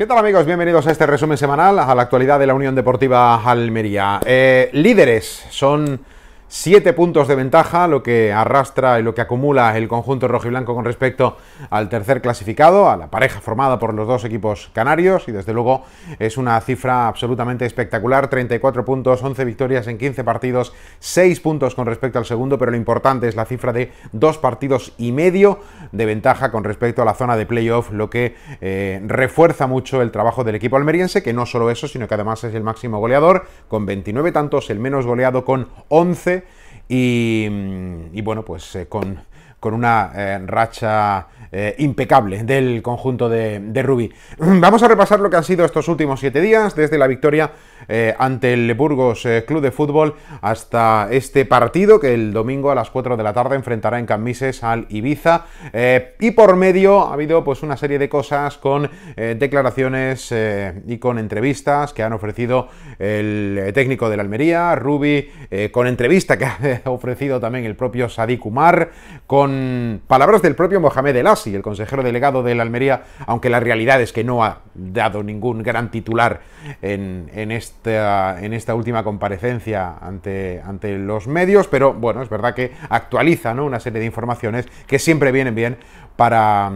¿Qué tal, amigos? Bienvenidos a este resumen semanal a la actualidad de la Unión Deportiva Almería. Líderes son 7 puntos de ventaja, lo que arrastra y lo que acumula el conjunto rojiblanco con respecto al tercer clasificado, a la pareja formada por los dos equipos canarios, y desde luego es una cifra absolutamente espectacular: 34 puntos, 11 victorias en 15 partidos, 6 puntos con respecto al segundo, pero lo importante es la cifra de 2 partidos y medio de ventaja con respecto a la zona de playoff, lo que refuerza mucho el trabajo del equipo almeriense, que no solo eso, sino que además es el máximo goleador con 29 tantos, el menos goleado con 11 y bueno, pues con una racha impecable del conjunto de Rubí. Vamos a repasar lo que han sido estos últimos 7 días, desde la victoria ante el Burgos Club de Fútbol hasta este partido que el domingo a las 4 de la tarde enfrentará en Cambises al Ibiza, y por medio ha habido pues una serie de cosas con declaraciones y con entrevistas que han ofrecido el técnico de la Almería, Rubí, con entrevista que ha ofrecido también el propio Sadik Umar, con palabras del propio Mohamed El Assi, el consejero delegado de la Almería, aunque la realidad es que no ha dado ningún gran titular en esta última comparecencia ante los medios, pero bueno, es verdad que actualiza, ¿no?, una serie de informaciones que siempre vienen bien para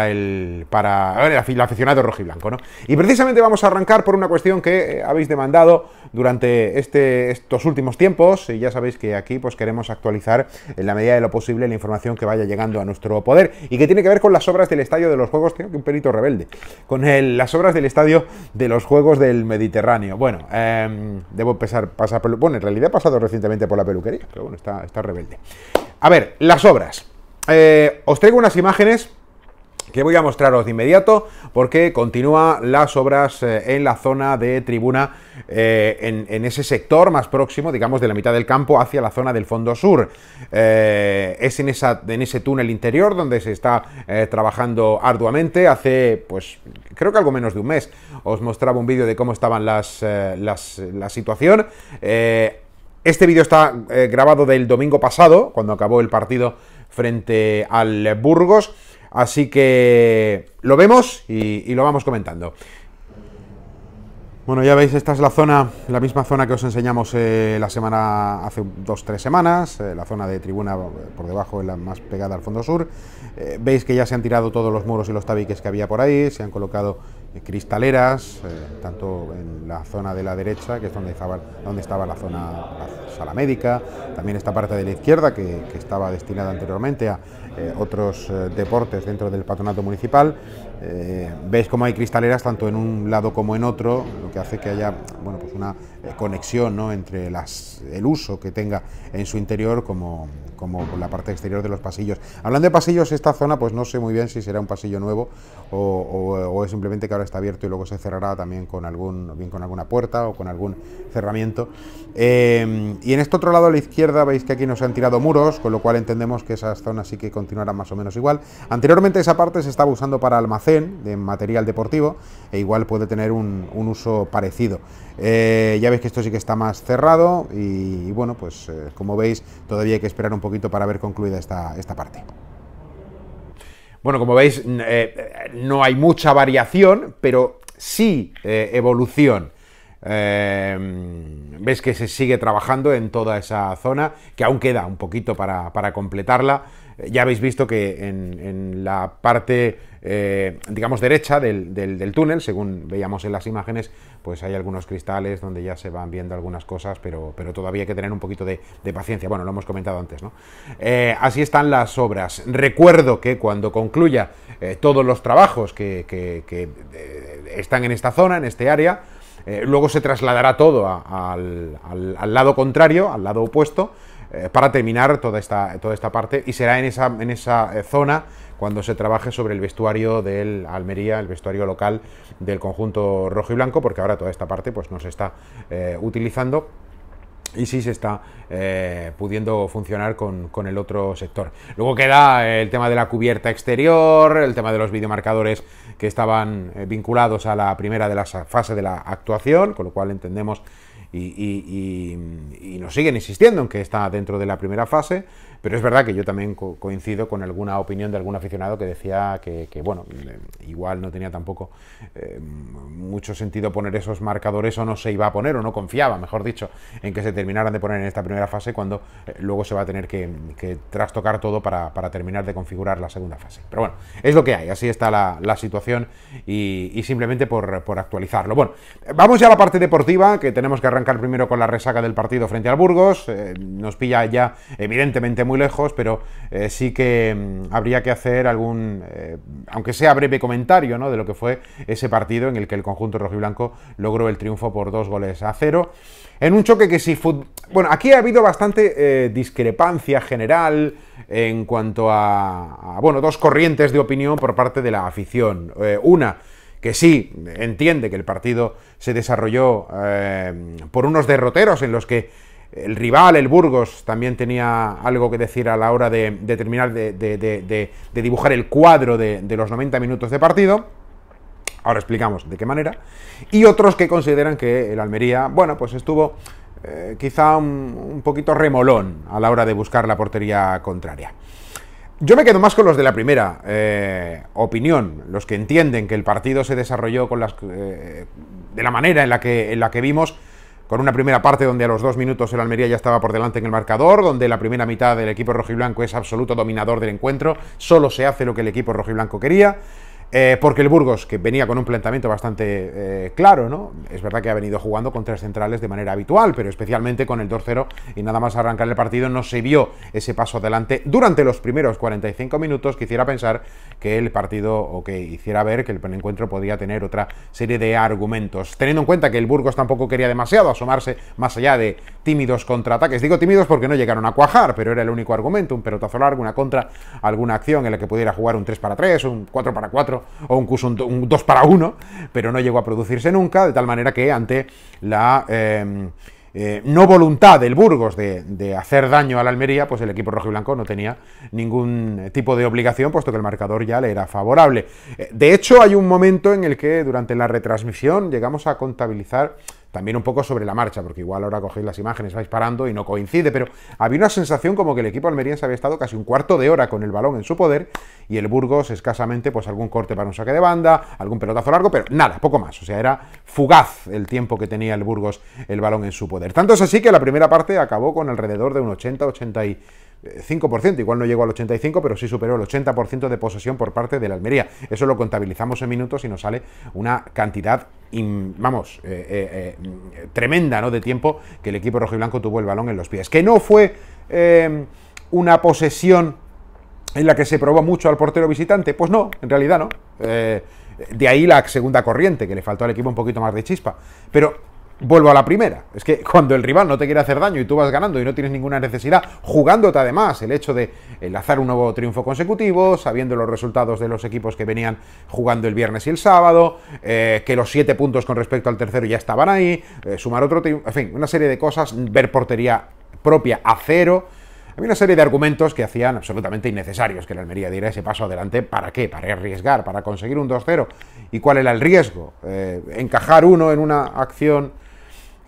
el aficionado rojiblanco, ¿no? Y precisamente vamos a arrancar por una cuestión que habéis demandado durante estos últimos tiempos, y ya sabéis que aquí pues queremos actualizar en la medida de lo posible la información que vaya llegando a nuestro poder, y que tiene que ver con las obras del Estadio de los Juegos, tengo que un pelito rebelde, con las obras del Estadio de los Juegos del Mediterráneo. Bueno, debo pasar bueno, en realidad he pasado recientemente por la peluquería, pero bueno, está rebelde. A ver, las obras. Os traigo unas imágenes que voy a mostraros de inmediato, porque continúan las obras en la zona de tribuna, en ese sector más próximo, digamos, de la mitad del campo hacia la zona del fondo sur. Es en ese túnel interior donde se está trabajando arduamente. Hace, pues, creo que algo menos de un mes, os mostraba un vídeo de cómo estaban la situación. Este vídeo está grabado del domingo pasado, cuando acabó el partido frente al Burgos. Así que lo vemos y lo vamos comentando. Bueno, ya veis, esta es la misma zona que os enseñamos hace 2-3 semanas, la zona de tribuna por debajo, la más pegada al fondo sur. Veis que ya se han tirado todos los muros y los tabiques que había por ahí, se han colocado cristaleras, tanto en la zona de la derecha, que es donde estaba la sala médica, también esta parte de la izquierda que estaba destinada anteriormente a otros deportes dentro del patronato municipal. Veis cómo hay cristaleras tanto en un lado como en otro, lo que hace que haya, bueno, pues una conexión, ¿no?, entre el uso que tenga en su interior como la parte exterior de los pasillos. Hablando de pasillos, esta zona pues no sé muy bien si será un pasillo nuevo o es simplemente que ahora está abierto y luego se cerrará también con alguna puerta o con algún cerramiento. Y en este otro lado a la izquierda veis que aquí nos han tirado muros, con lo cual entendemos que esas zonas sí que continuarán más o menos igual. Anteriormente esa parte se estaba usando para almacén de material deportivo, e igual puede tener un uso parecido. Ya veis que esto sí que está más cerrado y bueno, pues como veis, todavía hay que esperar un poquito para ver concluida esta parte. Bueno, como veis, no hay mucha variación, pero sí evolución. Ves que se sigue trabajando en toda esa zona, que aún queda un poquito para completarla. Ya habéis visto que en la parte, digamos, derecha del túnel, según veíamos en las imágenes, pues hay algunos cristales donde ya se van viendo algunas cosas, pero todavía hay que tener un poquito de paciencia. Bueno, lo hemos comentado antes, ¿no? Así están las obras. Recuerdo que cuando concluya todos los trabajos que están en esta zona, en este área, luego se trasladará todo al lado contrario, al lado opuesto, para terminar toda esta parte, y será en esa zona cuando se trabaje sobre el vestuario del Almería, el vestuario local del conjunto rojo y blanco, porque ahora toda esta parte pues no se está utilizando y sí se está pudiendo funcionar con el otro sector. Luego queda el tema de la cubierta exterior, el tema de los videomarcadores que estaban vinculados a la primera de las fases de la actuación, con lo cual entendemos y nos siguen insistiendo en que está dentro de la primera fase, pero es verdad que yo también coincido con alguna opinión de algún aficionado que decía que bueno, igual no tenía tampoco mucho sentido poner esos marcadores, o no se iba a poner, o no confiaba, mejor dicho, en que se terminaran de poner en esta primera fase, cuando luego se va a tener que trastocar todo para terminar de configurar la segunda fase. Pero bueno, es lo que hay, así está la situación, y simplemente por actualizarlo. Bueno, vamos ya a la parte deportiva, que tenemos que arrancar primero con la resaca del partido frente al Burgos. Nos pilla ya evidentemente muy lejos, pero sí que habría que hacer algún, aunque sea breve comentario, ¿no?, de lo que fue ese partido en el que el conjunto rojiblanco logró el triunfo por 2-0, en un choque que sí... Bueno, aquí ha habido bastante discrepancia general en cuanto a, bueno, dos corrientes de opinión por parte de la afición. Una que sí entiende que el partido se desarrolló por unos derroteros en los que el rival, el Burgos, también tenía algo que decir a la hora de terminar de dibujar el cuadro de los 90 minutos de partido. Ahora explicamos de qué manera. Y otros que consideran que el Almería, bueno, pues estuvo quizá un poquito remolón a la hora de buscar la portería contraria. Yo me quedo más con los de la primera opinión, los que entienden que el partido se desarrolló con de la manera en la que vimos, con una primera parte donde a los 2 minutos el Almería ya estaba por delante en el marcador, donde la primera mitad del equipo rojiblanco es absoluto dominador del encuentro, solo se hace lo que el equipo rojiblanco quería. Porque el Burgos, que venía con un planteamiento bastante claro, ¿no? Es verdad que ha venido jugando con 3 centrales de manera habitual, pero especialmente con el 2-0 y nada más arrancar el partido no se vio ese paso adelante durante los primeros 45 minutos que hiciera pensar que el partido, o que hiciera ver que el encuentro podía tener otra serie de argumentos. Teniendo en cuenta que el Burgos tampoco quería demasiado asomarse más allá de tímidos contraataques. Digo tímidos porque no llegaron a cuajar, pero era el único argumento, un pelotazo largo, una contra, alguna acción en la que pudiera jugar un 3-3, un 4-4, o incluso un 2-1, pero no llegó a producirse nunca, de tal manera que ante la no voluntad del Burgos de hacer daño a la Almería, pues el equipo rojiblanco no tenía ningún tipo de obligación, puesto que el marcador ya le era favorable. De hecho, hay un momento en el que durante la retransmisión llegamos a contabilizar también un poco sobre la marcha, porque igual ahora cogéis las imágenes, vais parando y no coincide, pero había una sensación como que el equipo almeriense había estado casi un cuarto de hora con el balón en su poder, y el Burgos escasamente pues algún corte para un saque de banda, algún pelotazo largo, pero nada, poco más. O sea, era fugaz el tiempo que tenía el Burgos el balón en su poder. Tanto es así que la primera parte acabó con alrededor de un 80-85%, igual no llegó al 85%, pero sí superó el 80% de posesión por parte de la Almería. Eso lo contabilizamos en minutos y nos sale una cantidad, vamos, tremenda, ¿no?, de tiempo que el equipo rojiblanco tuvo el balón en los pies. Que no fue una posesión en la que se probó mucho al portero visitante, pues no, en realidad no. De ahí la segunda corriente, que le faltó al equipo un poquito más de chispa. Pero vuelvo a la primera, es que cuando el rival no te quiere hacer daño y tú vas ganando y no tienes ninguna necesidad, jugándote además el hecho de enlazar un nuevo triunfo consecutivo, sabiendo los resultados de los equipos que venían jugando el viernes y el sábado, que los 7 puntos con respecto al tercero ya estaban ahí, sumar otro triunfo, en fin, una serie de cosas, ver portería propia a 0. Había una serie de argumentos que hacían absolutamente innecesarios que la Almería diera ese paso adelante. ¿Para qué? Para arriesgar, para conseguir un 2-0. ¿Y cuál era el riesgo? ¿Encajar uno en una acción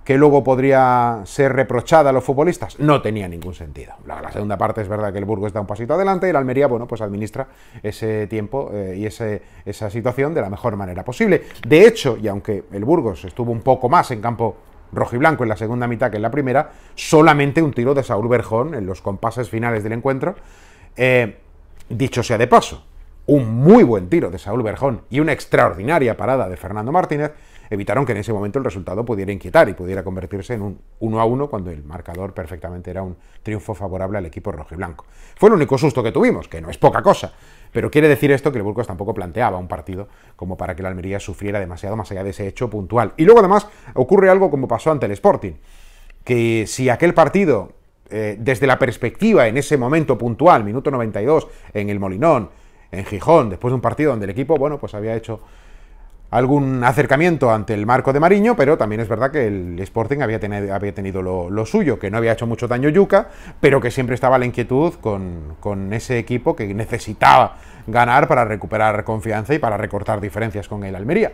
que luego podría ser reprochada a los futbolistas? No tenía ningún sentido. La segunda parte es verdad que el Burgos da un pasito adelante y la Almería, bueno, pues administra ese tiempo y esa situación de la mejor manera posible. De hecho, y aunque el Burgos estuvo un poco más en campo rojiblanco en la segunda mitad que en la primera, solamente un tiro de Saúl Berjón en los compases finales del encuentro. Dicho sea de paso, un muy buen tiro de Saúl Berjón y una extraordinaria parada de Fernando Martínez evitaron que en ese momento el resultado pudiera inquietar y pudiera convertirse en un 1-1 cuando el marcador perfectamente era un triunfo favorable al equipo rojiblanco. Fue el único susto que tuvimos, que no es poca cosa, pero quiere decir esto que el Burgos tampoco planteaba un partido como para que la Almería sufriera demasiado más allá de ese hecho puntual. Y luego además ocurre algo como pasó ante el Sporting, que si aquel partido, desde la perspectiva en ese momento puntual, minuto 92, en el Molinón, en Gijón, después de un partido donde el equipo, bueno, pues había hecho algún acercamiento ante el marco de Mariño, pero también es verdad que el Sporting había tenido lo suyo, que no había hecho mucho daño Yuca, pero que siempre estaba la inquietud con ese equipo que necesitaba ganar para recuperar confianza y para recortar diferencias con el Almería.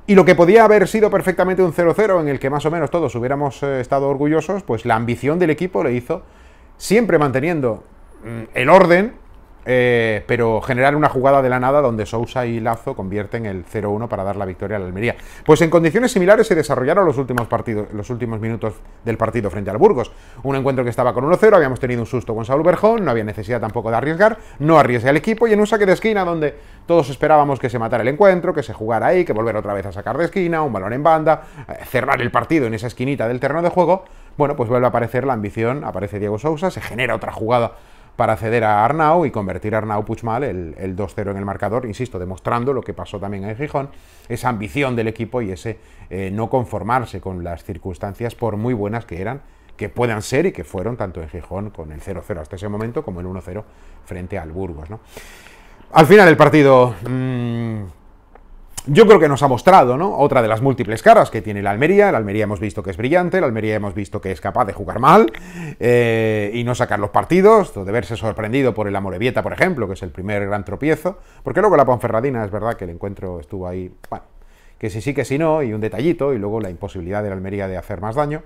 Y lo que podía haber sido perfectamente un 0-0 en el que más o menos todos hubiéramos estado orgullosos, pues la ambición del equipo le hizo, siempre manteniendo el orden, pero generar una jugada de la nada donde Sousa y Lazo convierten el 0-1 para dar la victoria a la Almería. Pues en condiciones similares se desarrollaron los últimos minutos del partido frente al Burgos. Un encuentro que estaba con 1-0, habíamos tenido un susto con Saúl Berjón, no había necesidad tampoco de arriesgar, no arriesgué al equipo, y en un saque de esquina donde todos esperábamos que se matara el encuentro, que se jugara ahí, que volver otra vez a sacar de esquina, un balón en banda, cerrar el partido en esa esquinita del terreno de juego, bueno, pues vuelve a aparecer la ambición, aparece Diego Sousa, se genera otra jugada para ceder a Arnau y convertir a Arnau Puigmal el 2-0 en el marcador, insisto, demostrando lo que pasó también en Gijón, esa ambición del equipo y ese no conformarse con las circunstancias, por muy buenas que eran, que puedan ser y que fueron tanto en Gijón con el 0-0 hasta ese momento como el 1-0 frente al Burgos, ¿no? Al final el partido yo creo que nos ha mostrado, ¿no?, otra de las múltiples caras que tiene la Almería. La Almería hemos visto que es brillante, la Almería hemos visto que es capaz de jugar mal y no sacar los partidos, de verse sorprendido por el Amorebieta, por ejemplo, que es el primer gran tropiezo, porque luego la Ponferradina es verdad que el encuentro estuvo ahí, bueno, que sí, que sí, no, y un detallito, y luego la imposibilidad de la Almería de hacer más daño.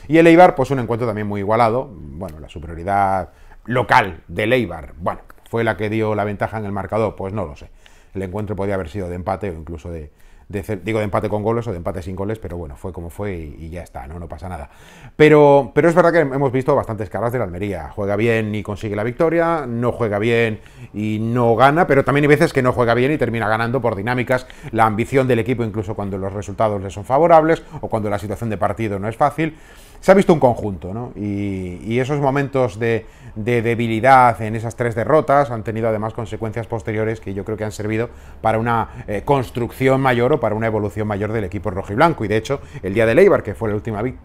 Y el Eibar, pues un encuentro también muy igualado, bueno, la superioridad local del Eibar, bueno, ¿fue la que dio la ventaja en el marcador? Pues no lo sé. El encuentro podía haber sido de empate o incluso de empate con goles o de empate sin goles, pero bueno, fue como fue y ya está, no pasa nada. Pero es verdad que hemos visto bastantes caras de la Almería. Juega bien y consigue la victoria, no juega bien y no gana, pero también hay veces que no juega bien y termina ganando por dinámicas, la ambición del equipo incluso cuando los resultados le son favorables o cuando la situación de partido no es fácil. Se ha visto un conjunto, ¿no? Y esos momentos de debilidad en esas tres derrotas han tenido además consecuencias posteriores que yo creo que han servido para una construcción mayor o para una evolución mayor del equipo rojiblanco. Y de hecho, el día del Eibar, que fue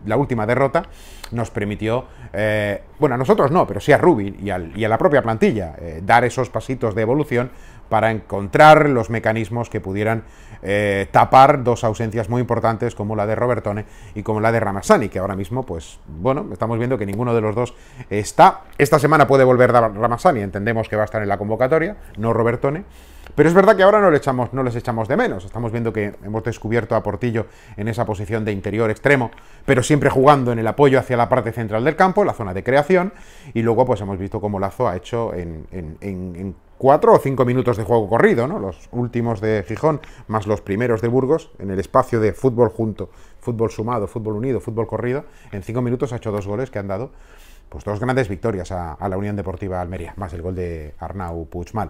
la última derrota, nos permitió, bueno, a nosotros no, pero sí a Rubin y a la propia plantilla, dar esos pasitos de evolución para encontrar los mecanismos que pudieran tapar dos ausencias muy importantes como la de Robertone y como la de Ramassani, que ahora mismo, pues, bueno, estamos viendo que ninguno de los dos está. Esta semana puede volver Ramassani, entendemos que va a estar en la convocatoria, no Robertone, pero es verdad que ahora no les echamos de menos. Estamos viendo que hemos descubierto a Portillo en esa posición de interior extremo, pero siempre jugando en el apoyo hacia la parte central del campo, la zona de creación, y luego pues hemos visto cómo Lazo ha hecho en 4 o 5 minutos de juego corrido, ¿no?, los últimos de Gijón más los primeros de Burgos, en el espacio de fútbol junto, fútbol sumado, fútbol unido, fútbol corrido, en 5 minutos ha hecho 2 goles que han dado pues 2 grandes victorias a la Unión Deportiva Almería, más el gol de Arnau Puigmal.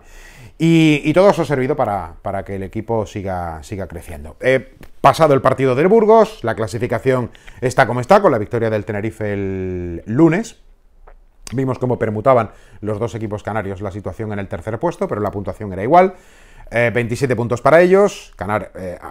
Y todo eso ha servido para que el equipo siga creciendo. Pasado el partido del Burgos, la clasificación está como está, con la victoria del Tenerife el lunes. Vimos cómo permutaban los dos equipos canarios la situación en el tercer puesto, pero la puntuación era igual. 27 puntos para ellos,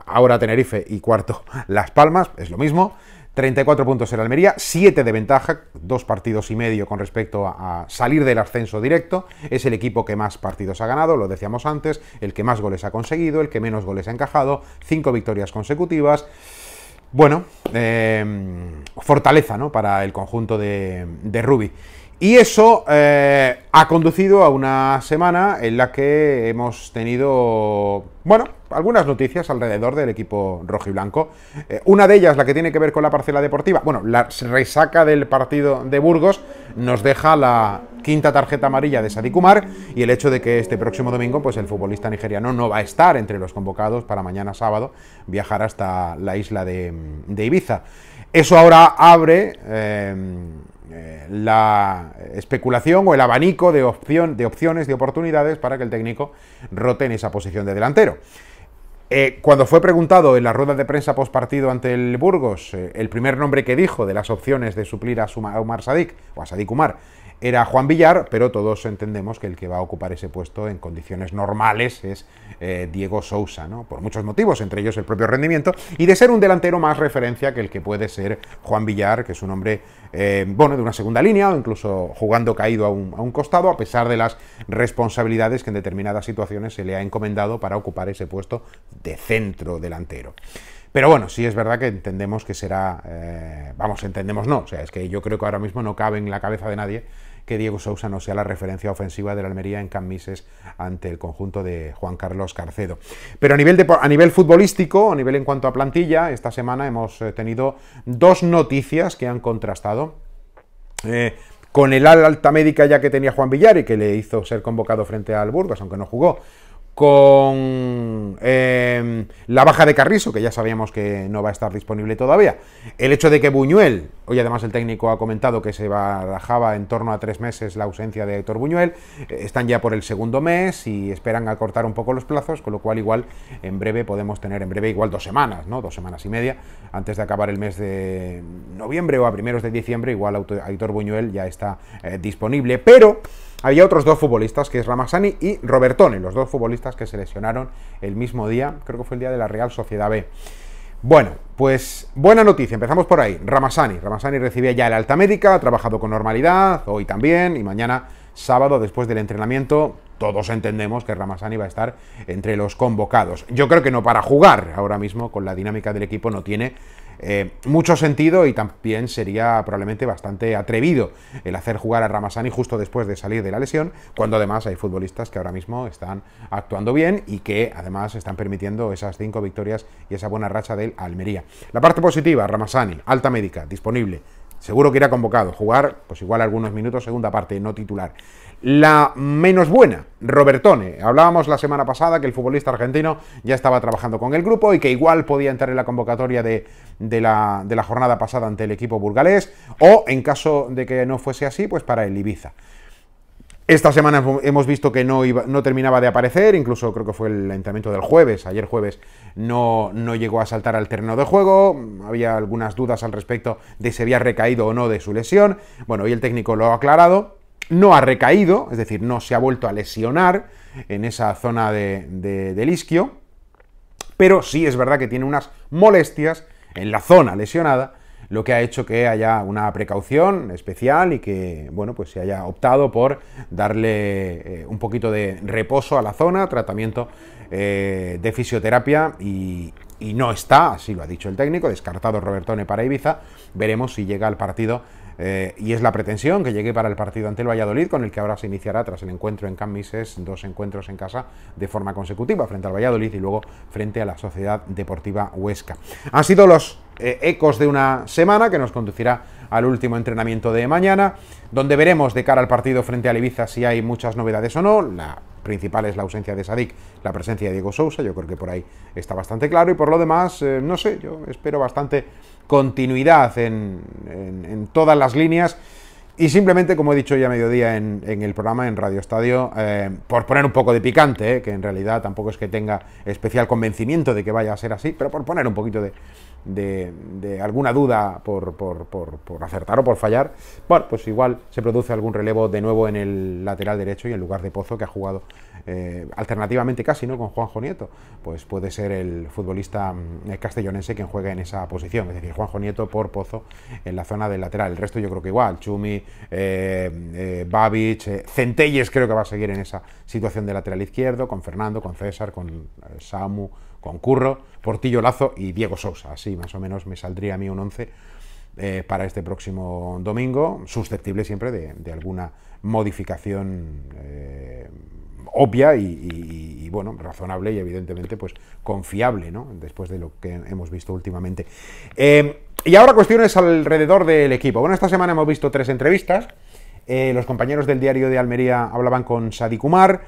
ahora Tenerife y cuarto Las Palmas, es lo mismo. 34 puntos en Almería, 7 de ventaja, 2 partidos y medio con respecto a salir del ascenso directo. Es el equipo que más partidos ha ganado, lo decíamos antes, el que más goles ha conseguido, el que menos goles ha encajado, 5 victorias consecutivas. Bueno, fortaleza, ¿no?, para el conjunto de Rubi. Y eso ha conducido a una semana en la que hemos tenido, bueno, algunas noticias alrededor del equipo rojiblanco. Una de ellas, la que tiene que ver con la parcela deportiva, bueno, la resaca del partido de Burgos nos deja la quinta tarjeta amarilla de Sadik Umar y el hecho de que este próximo domingo pues el futbolista nigeriano no va a estar entre los convocados para mañana sábado viajar hasta la isla de Ibiza. Eso ahora abre la especulación o el abanico de opciones, de oportunidades para que el técnico rote en esa posición de delantero. Cuando fue preguntado en la rueda de prensa postpartido ante el Burgos, el primer nombre que dijo de las opciones de suplir a Umar Sadik, o a Sadik Umar, era Juan Villar, pero todos entendemos que el que va a ocupar ese puesto en condiciones normales es Diego Sousa, ¿no?, por muchos motivos, entre ellos el propio rendimiento, y de ser un delantero más referencia que el que puede ser Juan Villar, que es un hombre, bueno, de una segunda línea, o incluso jugando caído a un costado, a pesar de las responsabilidades que en determinadas situaciones se le ha encomendado para ocupar ese puesto de centro delantero. Pero bueno, sí es verdad que entendemos que será, entendemos no, o sea, es que yo creo que ahora mismo no cabe en la cabeza de nadie que Diego Sousa no sea la referencia ofensiva de la Almería en Can Mises ante el conjunto de Juan Carlos Carcedo. Pero a nivel futbolístico, a nivel en cuanto a plantilla, esta semana hemos tenido dos noticias que han contrastado. Con el alta médica ya que tenía Juan Villar y que le hizo ser convocado frente al Burgos, aunque no jugó, con la baja de Carrizo, que ya sabíamos que no va a estar disponible todavía, el hecho de que Buñuel, hoy además el técnico ha comentado que se barajaba en torno a 3 meses la ausencia de Héctor Buñuel, están ya por el segundo mes y esperan acortar un poco los plazos, con lo cual igual en breve podemos tener, igual 2 semanas, ¿no? 2 semanas y media, antes de acabar el mes de noviembre o a primeros de diciembre, igual Héctor Buñuel ya está disponible, pero había otros 2 futbolistas, que es Ramassani y Robertone, los 2 futbolistas que se lesionaron el mismo día, creo que fue el día de la Real Sociedad B. Bueno, pues buena noticia, empezamos por ahí. Ramassani recibía ya el alta médica, ha trabajado con normalidad, hoy también, y mañana sábado, después del entrenamiento, todos entendemos que Ramassani va a estar entre los convocados. Yo creo que no para jugar ahora mismo, con la dinámica del equipo no tiene mucho sentido, y también sería probablemente bastante atrevido el hacer jugar a Ramassani justo después de salir de la lesión, cuando además hay futbolistas que ahora mismo están actuando bien y que además están permitiendo esas 5 victorias y esa buena racha del Almería. La parte positiva, Ramassani, alta médica, disponible, seguro que irá convocado, jugar pues igual algunos minutos, segunda parte, no titular. La menos buena, Robertone. Hablábamos la semana pasada que el futbolista argentino ya estaba trabajando con el grupo y que igual podía entrar en la convocatoria de la jornada pasada ante el equipo burgalés, o en caso de que no fuese así, pues para el Ibiza. Esta semana hemos visto que no terminaba de aparecer, incluso creo que fue el entrenamiento del jueves, ayer jueves no llegó a saltar al terreno de juego, había algunas dudas al respecto de si había recaído o no de su lesión. Bueno, hoy el técnico lo ha aclarado, no ha recaído, es decir, no se ha vuelto a lesionar en esa zona del isquio, pero sí es verdad que tiene unas molestias en la zona lesionada, lo que ha hecho que haya una precaución especial y que, bueno, pues se haya optado por darle un poquito de reposo a la zona, tratamiento de fisioterapia, y no está, así lo ha dicho el técnico, descartado Robertone para Ibiza. Veremos si llega al partido, y es la pretensión que llegue para el partido ante el Valladolid, con el que ahora se iniciará tras el encuentro en Can Mises, 2 encuentros en casa de forma consecutiva, frente al Valladolid y luego frente a la Sociedad Deportiva Huesca. Han sido los ecos de una semana que nos conducirá al último entrenamiento de mañana, donde veremos de cara al partido frente al Ibiza si hay muchas novedades o no. La principal es la ausencia de Sadik, la presencia de Diego Sousa, yo creo que por ahí está bastante claro, y por lo demás, no sé, yo espero bastante continuidad en todas las líneas. Y simplemente, como he dicho ya a mediodía en el programa en Radio Estadio, por poner un poco de picante, que en realidad tampoco es que tenga especial convencimiento de que vaya a ser así, pero por poner un poquito de alguna duda por acertar o por fallar, bueno, pues igual se produce algún relevo de nuevo en el lateral derecho, y en lugar de Pozo, que ha jugado alternativamente casi, ¿no?, con Juanjo Nieto, pues puede ser el futbolista castellonense quien juegue en esa posición, es decir, Juanjo Nieto por Pozo en la zona del lateral. El resto yo creo que igual, Chumi, Babic, Centelles creo que va a seguir en esa situación de lateral izquierdo, con Fernando, con César, con Samu, con Curro, Portillo, Lazo y Diego Sousa. Así más o menos me saldría a mí un 11 para este próximo domingo, susceptible siempre de alguna modificación obvia y bueno, razonable y evidentemente pues confiable, ¿no?, después de lo que hemos visto últimamente. Y ahora cuestiones alrededor del equipo. Bueno, esta semana hemos visto 3 entrevistas. Los compañeros del Diario de Almería hablaban con Sadik Umar.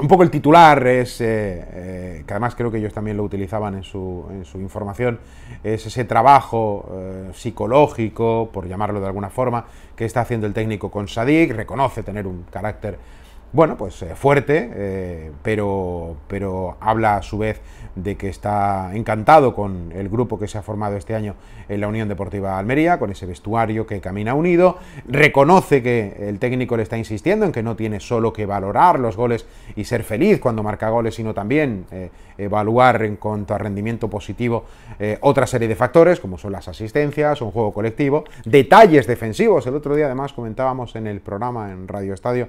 Un poco el titular es, que además creo que ellos también lo utilizaban en su información, es ese trabajo psicológico, por llamarlo de alguna forma, que está haciendo el técnico con Sadik. Reconoce tener un carácter, bueno, pues fuerte, pero habla a su vez de que está encantado con el grupo que se ha formado este año en la Unión Deportiva Almería, con ese vestuario que camina unido. Reconoce que el técnico le está insistiendo en que no tiene solo que valorar los goles y ser feliz cuando marca goles, sino también evaluar en cuanto a rendimiento positivo otra serie de factores, como son las asistencias, un juego colectivo, detalles defensivos. El otro día además comentábamos en el programa en Radio Estadio,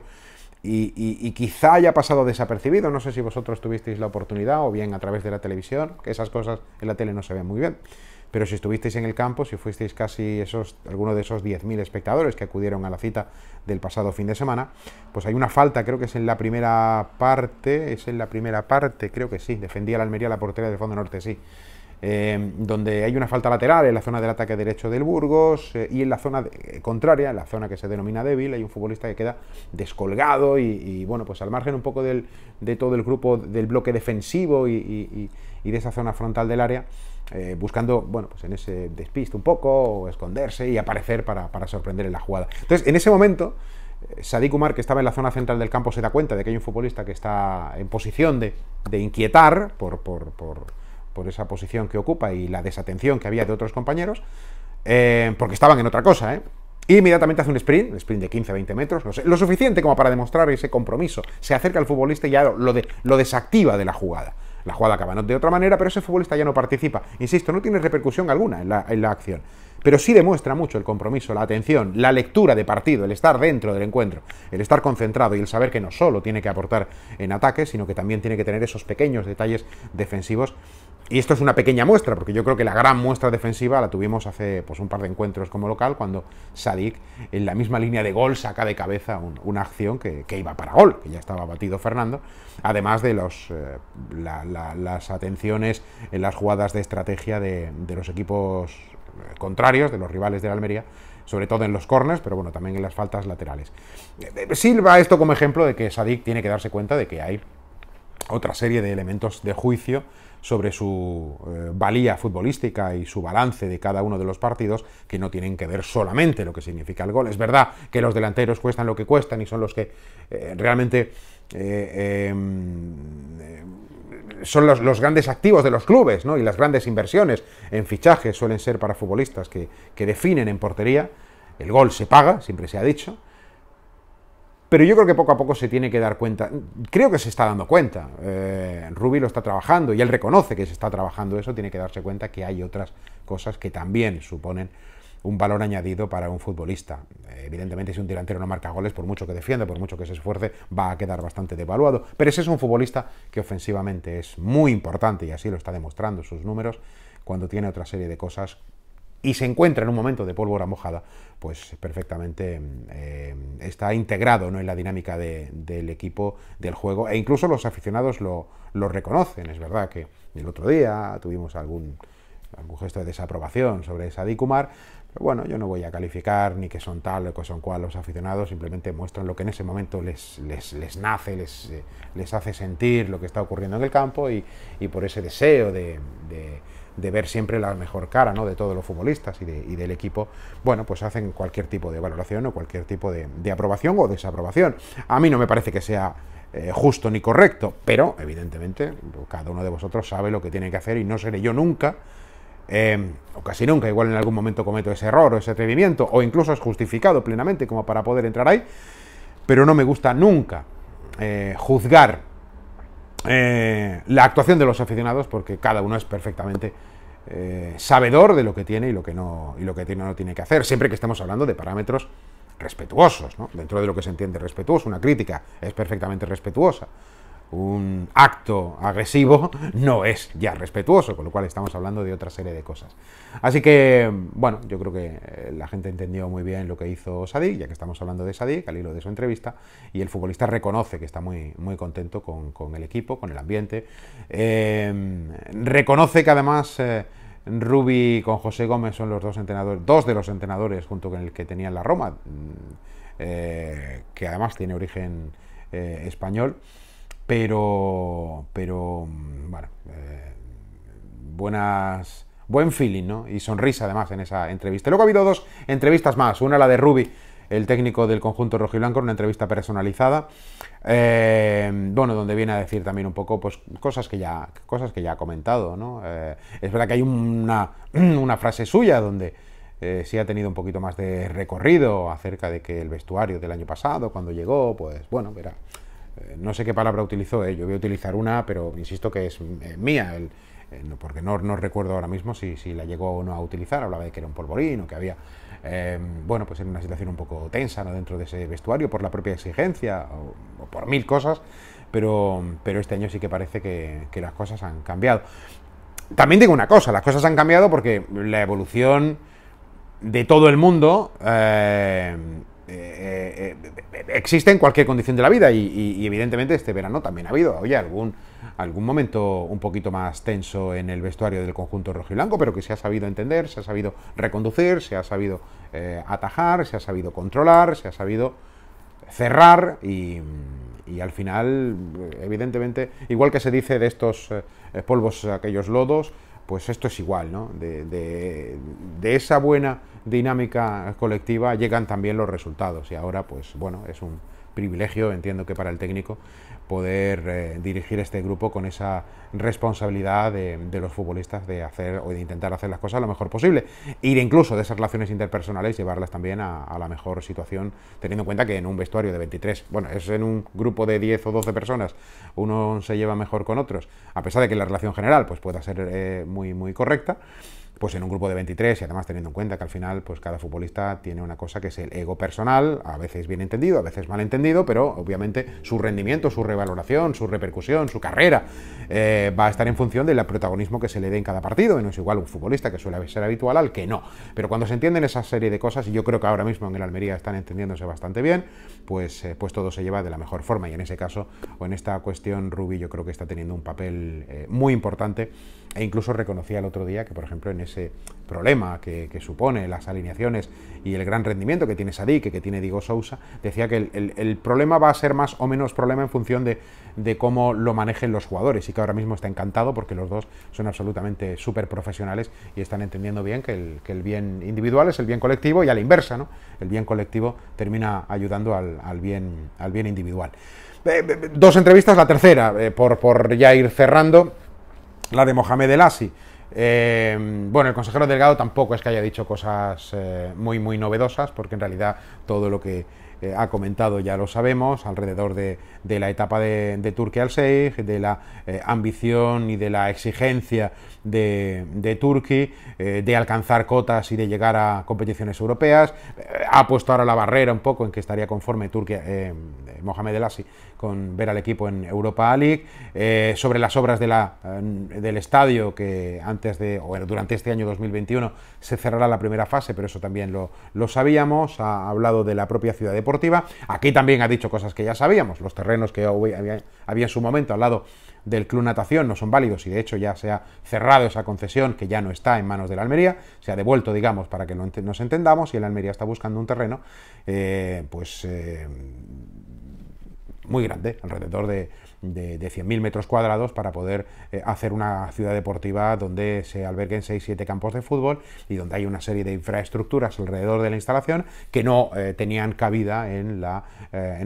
y quizá haya pasado desapercibido, no sé si vosotros tuvisteis la oportunidad o bien a través de la televisión, que esas cosas en la tele no se ven muy bien. pero si estuvisteis en el campo, si fuisteis casi alguno de esos 10.000 espectadores que acudieron a la cita del pasado fin de semana, pues hay una falta, creo que es en la primera parte, creo que sí, defendía la Almería la portería del fondo norte, sí. Donde hay una falta lateral en la zona del ataque derecho del Burgos y en la zona contraria, en la zona que se denomina débil, hay un futbolista que queda descolgado y bueno, pues al margen un poco de todo el grupo del bloque defensivo y de esa zona frontal del área, buscando, bueno, pues en ese despiste un poco, o esconderse y aparecer para sorprender en la jugada. Entonces, en ese momento, Sadik Umar, que estaba en la zona central del campo, se da cuenta de que hay un futbolista que está en posición de inquietar por esa posición que ocupa y la desatención que había de otros compañeros, porque estaban en otra cosa, y inmediatamente hace un sprint de 15-20 metros, no sé, lo suficiente como para demostrar ese compromiso. Se acerca al futbolista y ya lo desactiva de la jugada. La jugada acaba de otra manera, pero ese futbolista ya no participa. Insisto, no tiene repercusión alguna en la acción, pero sí demuestra mucho el compromiso, la atención, la lectura de partido, el estar dentro del encuentro, el estar concentrado y el saber que no solo tiene que aportar en ataque, sino que también tiene que tener esos pequeños detalles defensivos. Y esto es una pequeña muestra, porque yo creo que la gran muestra defensiva la tuvimos hace pues un par de encuentros como local, cuando Sadik, en la misma línea de gol, saca de cabeza una acción que iba para gol, que ya estaba batido Fernando, además de las atenciones en las jugadas de estrategia de los equipos contrarios, de los rivales de la Almería, sobre todo en los corners, pero bueno, también en las faltas laterales. Sirva esto como ejemplo de que Sadik tiene que darse cuenta de que hay otra serie de elementos de juicio sobre su valía futbolística y su balance de cada uno de los partidos, que no tienen que ver solamente lo que significa el gol. Es verdad que los delanteros cuestan lo que cuestan y son los que realmente son los grandes activos de los clubes, ¿no? Y las grandes inversiones en fichajes suelen ser para futbolistas que definen en portería. El gol se paga, siempre se ha dicho. Pero yo creo que poco a poco se tiene que dar cuenta, creo que se está dando cuenta, Rubi lo está trabajando y él reconoce que se está trabajando eso, tiene que darse cuenta que hay otras cosas que también suponen un valor añadido para un futbolista. Evidentemente, si un delantero no marca goles, por mucho que defienda, por mucho que se esfuerce, va a quedar bastante devaluado, pero ese es un futbolista que ofensivamente es muy importante y así lo está demostrando sus números, cuando tiene otra serie de cosas y se encuentra en un momento de pólvora mojada, pues perfectamente está integrado, ¿no?, en la dinámica del equipo, del juego, e incluso los aficionados lo reconocen. Es verdad que el otro día tuvimos algún gesto de desaprobación sobre Sadik Umar, pero bueno, yo no voy a calificar ni que son tal o que son cual los aficionados, simplemente muestran lo que en ese momento les nace, les hace sentir lo que está ocurriendo en el campo, y por ese deseo de ver siempre la mejor cara, ¿no?, de todos los futbolistas y del equipo, bueno, pues hacen cualquier tipo de valoración o cualquier tipo de aprobación o desaprobación. A mí no me parece que sea justo ni correcto, pero evidentemente cada uno de vosotros sabe lo que tiene que hacer y no seré yo nunca, o casi nunca, igual en algún momento cometo ese error o ese atrevimiento, o incluso es justificado plenamente como para poder entrar ahí, pero no me gusta nunca juzgar la actuación de los aficionados, porque cada uno es perfectamente sabedor de lo que tiene y lo que no tiene que hacer, siempre que estemos hablando de parámetros respetuosos, ¿no? Dentro de lo que se entiende respetuoso, una crítica es perfectamente respetuosa, un acto agresivo no es ya respetuoso, con lo cual estamos hablando de otra serie de cosas. Así que, bueno, yo creo que la gente entendió muy bien lo que hizo Sadik, ya que estamos hablando de Sadik, al hilo de su entrevista, y el futbolista reconoce que está muy, muy contento con el equipo, con el ambiente. Reconoce que además Rubi con José Gómez son los dos de los entrenadores junto con el que tenía en la Roma, que además tiene origen español. Pero bueno, buen feeling, ¿no? Y sonrisa además en esa entrevista. Luego ha habido dos entrevistas más, una la de Rubi, el técnico del conjunto rojiblanco, una entrevista personalizada, bueno, donde viene a decir también un poco pues cosas que ya ha comentado, ¿no? Es verdad que hay una frase suya donde sí ha tenido un poquito más de recorrido acerca de que el vestuario del año pasado, cuando llegó, pues bueno, verá. No sé qué palabra utilizó, yo voy a utilizar una, pero insisto que es mía, porque no recuerdo ahora mismo si la llegó o no a utilizar. Hablaba de que era un polvorín o que había, bueno, pues en una situación un poco tensa, ¿no?, dentro de ese vestuario por la propia exigencia o por mil cosas, pero este año sí que parece que las cosas han cambiado. También digo una cosa, las cosas han cambiado porque la evolución de todo el mundo existe en cualquier condición de la vida y evidentemente este verano también ha habido, oye, algún momento un poquito más tenso en el vestuario del conjunto rojiblanco, pero que se ha sabido entender, se ha sabido reconducir, se ha sabido atajar, se ha sabido controlar, se ha sabido cerrar y al final, evidentemente, igual que se dice de estos polvos, aquellos lodos, pues esto es igual, ¿no? De esa buena dinámica colectiva llegan también los resultados y ahora, pues bueno, es un privilegio, entiendo que para el técnico, poder dirigir este grupo con esa responsabilidad de los futbolistas de hacer o de intentar hacer las cosas lo mejor posible. Ir incluso de esas relaciones interpersonales, llevarlas también a la mejor situación, teniendo en cuenta que en un vestuario de 23, bueno, es en un grupo de 10 o 12 personas, uno se lleva mejor con otros, a pesar de que la relación general pues pueda ser muy correcta, pues en un grupo de 23 y además teniendo en cuenta que al final pues cada futbolista tiene una cosa que es el ego personal, a veces bien entendido, a veces mal entendido, pero obviamente su rendimiento, su revaloración, su repercusión, su carrera va a estar en función del protagonismo que se le dé en cada partido, y no es igual un futbolista que suele ser habitual al que no, pero cuando se entienden esa serie de cosas, y yo creo que ahora mismo en el Almería están entendiéndose bastante bien, pues todo se lleva de la mejor forma, y en ese caso, o en esta cuestión, Rubi yo creo que está teniendo un papel muy importante, e incluso reconocía el otro día que, por ejemplo, en ese problema que supone las alineaciones y el gran rendimiento que tiene Sadik, que tiene Diego Sousa, decía que el problema va a ser más o menos problema en función de cómo lo manejen los jugadores, y que ahora mismo está encantado porque los dos son absolutamente súper profesionales y están entendiendo bien que el bien individual es el bien colectivo, y a la inversa, ¿no? El bien colectivo termina ayudando al bien individual. Dos entrevistas, la tercera, por ya ir cerrando, la de Mohamed El Assi. Bueno, el consejero Delgado tampoco es que haya dicho cosas muy novedosas, porque en realidad todo lo que ha comentado ya lo sabemos alrededor de la etapa de Turki Al-Sheikh, de la ambición y de la exigencia de Turki de alcanzar cotas y de llegar a competiciones europeas. Ha puesto ahora la barrera un poco en que estaría conforme Mohamed El Assi con ver al equipo en Europa League, sobre las obras del estadio, que durante este año 2021 se cerrará la primera fase, pero eso también lo sabíamos. Ha hablado de la propia ciudad deportiva. Aquí también ha dicho cosas que ya sabíamos. Los terrenos que había en su momento al lado del Club Natación no son válidos, y de hecho ya se ha cerrado esa concesión, que ya no está en manos de la Almería, se ha devuelto, digamos, para que nos entendamos, y el Almería está buscando un terreno muy grande, alrededor de 100.000 metros cuadrados, para poder hacer una ciudad deportiva donde se alberguen 6-7 campos de fútbol y donde hay una serie de infraestructuras alrededor de la instalación que no tenían cabida en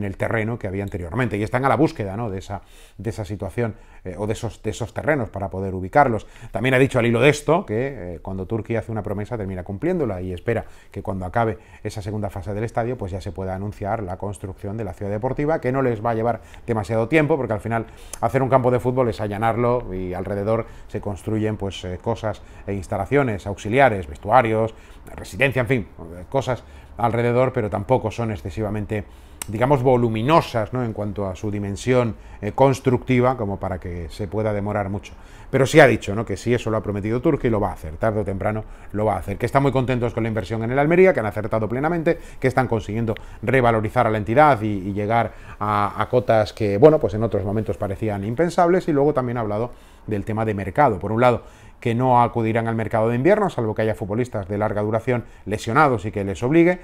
el terreno que había anteriormente, y están a la búsqueda, ¿no?, de esa situación o de esos terrenos para poder ubicarlos. También ha dicho, al hilo de esto, que cuando Turquía hace una promesa termina cumpliéndola, y espera que cuando acabe esa segunda fase del estadio pues ya se pueda anunciar la construcción de la ciudad deportiva, que no les va a llevar demasiado tiempo, porque al final hacer un campo de fútbol es allanarlo, y alrededor se construyen pues cosas e instalaciones auxiliares, vestuarios, residencia, en fin, cosas alrededor, pero tampoco son excesivamente, digamos, voluminosas, ¿no?, en cuanto a su dimensión constructiva, como para que se pueda demorar mucho. Pero sí ha dicho, ¿no?, que si eso lo ha prometido Turquía, lo va a hacer, tarde o temprano lo va a hacer, que están muy contentos con la inversión en el Almería, que han acertado plenamente, que están consiguiendo revalorizar a la entidad y llegar a cotas que, bueno, pues en otros momentos parecían impensables. Y luego también ha hablado del tema de mercado. Por un lado, que no acudirán al mercado de invierno, salvo que haya futbolistas de larga duración lesionados y que les obligue.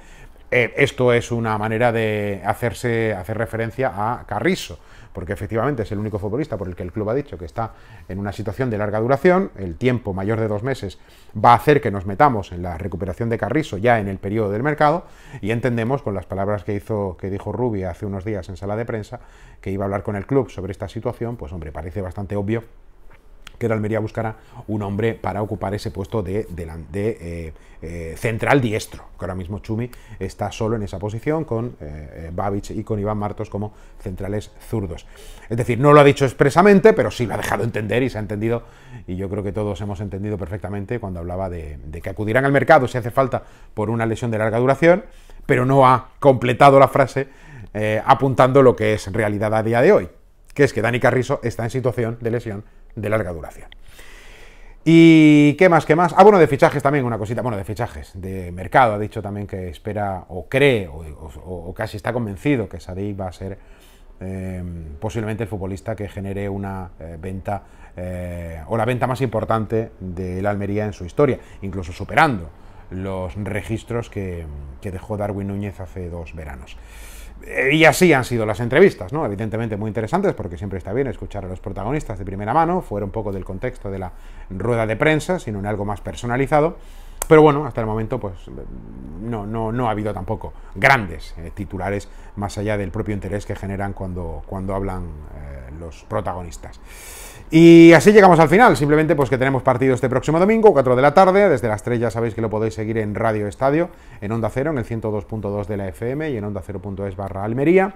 Esto es una manera de hacer referencia a Carrizo, porque efectivamente es el único futbolista por el que el club ha dicho que está en una situación de larga duración. El tiempo mayor de 2 meses va a hacer que nos metamos en la recuperación de Carrizo ya en el periodo del mercado, y entendemos, con las palabras que dijo Rubi hace unos días en sala de prensa, que iba a hablar con el club sobre esta situación. Pues hombre, parece bastante obvio que el Almería buscará un hombre para ocupar ese puesto de central diestro, que ahora mismo Chumi está solo en esa posición, con Babic y con Iván Martos como centrales zurdos. Es decir, no lo ha dicho expresamente, pero sí lo ha dejado entender, y se ha entendido, y yo creo que todos hemos entendido perfectamente cuando hablaba de que acudirán al mercado si hace falta por una lesión de larga duración, pero no ha completado la frase apuntando lo que es realidad a día de hoy, que es que Dani Carrizo está en situación de lesión de larga duración. ¿Y qué más? ¿Qué más? Ah, bueno, de fichajes también, una cosita. Bueno, de fichajes, de mercado. Ha dicho también que espera, o cree, o casi está convencido que Sadik va a ser posiblemente el futbolista que genere una venta, o la venta más importante del Almería en su historia, incluso superando los registros que dejó Darwin Núñez hace 2 veranos. Y así han sido las entrevistas, ¿no? Evidentemente muy interesantes, porque siempre está bien escuchar a los protagonistas de primera mano, fuera un poco del contexto de la rueda de prensa, sino en algo más personalizado. Pero bueno, hasta el momento pues no ha habido tampoco grandes titulares, más allá del propio interés que generan cuando hablan los protagonistas. Y así llegamos al final, simplemente pues que tenemos partido este próximo domingo, 4 de la tarde, desde las 3 ya sabéis que lo podéis seguir en Radio Estadio, en Onda Cero, en el 102.2 de la FM y en ondacero.es/Almería,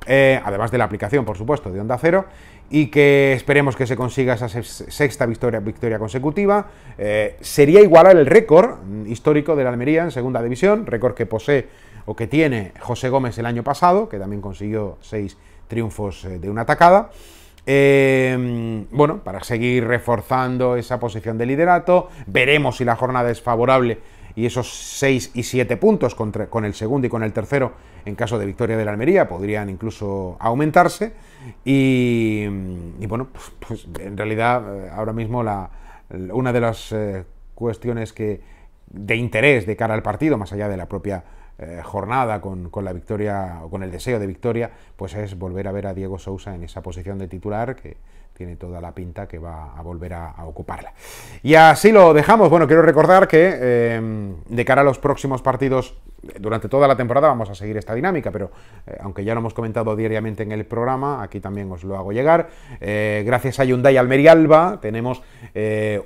además de la aplicación, por supuesto, de Onda Cero, y que esperemos que se consiga esa sexta victoria consecutiva. Sería igualar el récord histórico de la Almería en segunda división, récord que posee o que tiene José Gómez el año pasado, que también consiguió 6 triunfos de una tacada. Bueno, para seguir reforzando esa posición de liderato, veremos si la jornada es favorable y esos 6 y 7 puntos con el segundo y con el tercero, en caso de victoria de la Almería, podrían incluso aumentarse. Y bueno, pues en realidad ahora mismo una de las cuestiones de interés de cara al partido, más allá de la propia jornada con la victoria o con el deseo de victoria, pues es volver a ver a Diego Sousa en esa posición de titular, que tiene toda la pinta que va a volver a ocuparla. Y así lo dejamos. Bueno, quiero recordar que de cara a los próximos partidos, durante toda la temporada vamos a seguir esta dinámica, pero aunque ya lo hemos comentado diariamente en el programa, aquí también os lo hago llegar. Gracias a Hyundai Almería Alba tenemos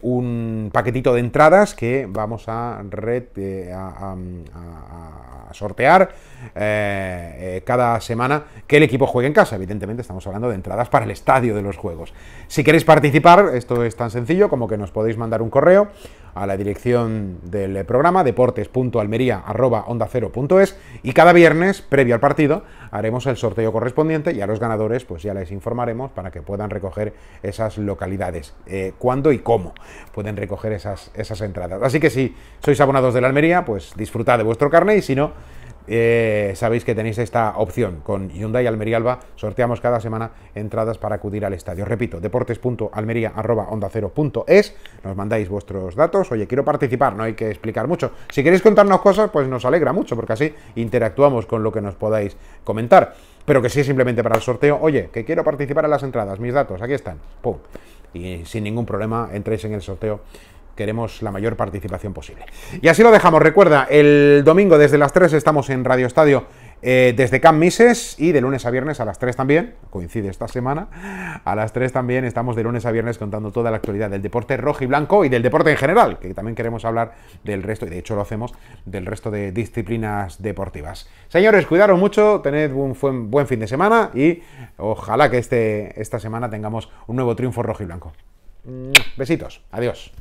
un paquetito de entradas que vamos a sortear cada semana que el equipo juegue en casa. Evidentemente estamos hablando de entradas para el estadio de los juegos. Si queréis participar, esto es tan sencillo como que nos podéis mandar un correo a la dirección del programa deportes.almeria@ondacero.es, y cada viernes, previo al partido, haremos el sorteo correspondiente y a los ganadores pues ya les informaremos para que puedan recoger esas localidades, cuándo y cómo pueden recoger esas entradas. Así que si sois abonados de la Almería, pues disfrutad de vuestro carné, y si no, sabéis que tenéis esta opción. Con Hyundai Almería Alba sorteamos cada semana entradas para acudir al estadio. Repito, deportes.almeria@ondacero.es, nos mandáis vuestros datos. Oye, quiero participar, no hay que explicar mucho. Si queréis contarnos cosas, pues nos alegra mucho, porque así interactuamos con lo que nos podáis comentar. Pero que sí, simplemente para el sorteo, oye, que quiero participar en las entradas, mis datos, aquí están, pum. Y sin ningún problema entréis en el sorteo. Queremos la mayor participación posible. Y así lo dejamos. Recuerda, el domingo desde las 3 estamos en Radio Estadio desde Can Mises, y de lunes a viernes a las 3 también, coincide esta semana, a las 3 también estamos de lunes a viernes contando toda la actualidad del deporte rojo y blanco y del deporte en general, que también queremos hablar del resto, y de hecho lo hacemos, del resto de disciplinas deportivas. Señores, cuidaros mucho, tened un buen fin de semana y ojalá que esta semana tengamos un nuevo triunfo rojo y blanco. Besitos, adiós.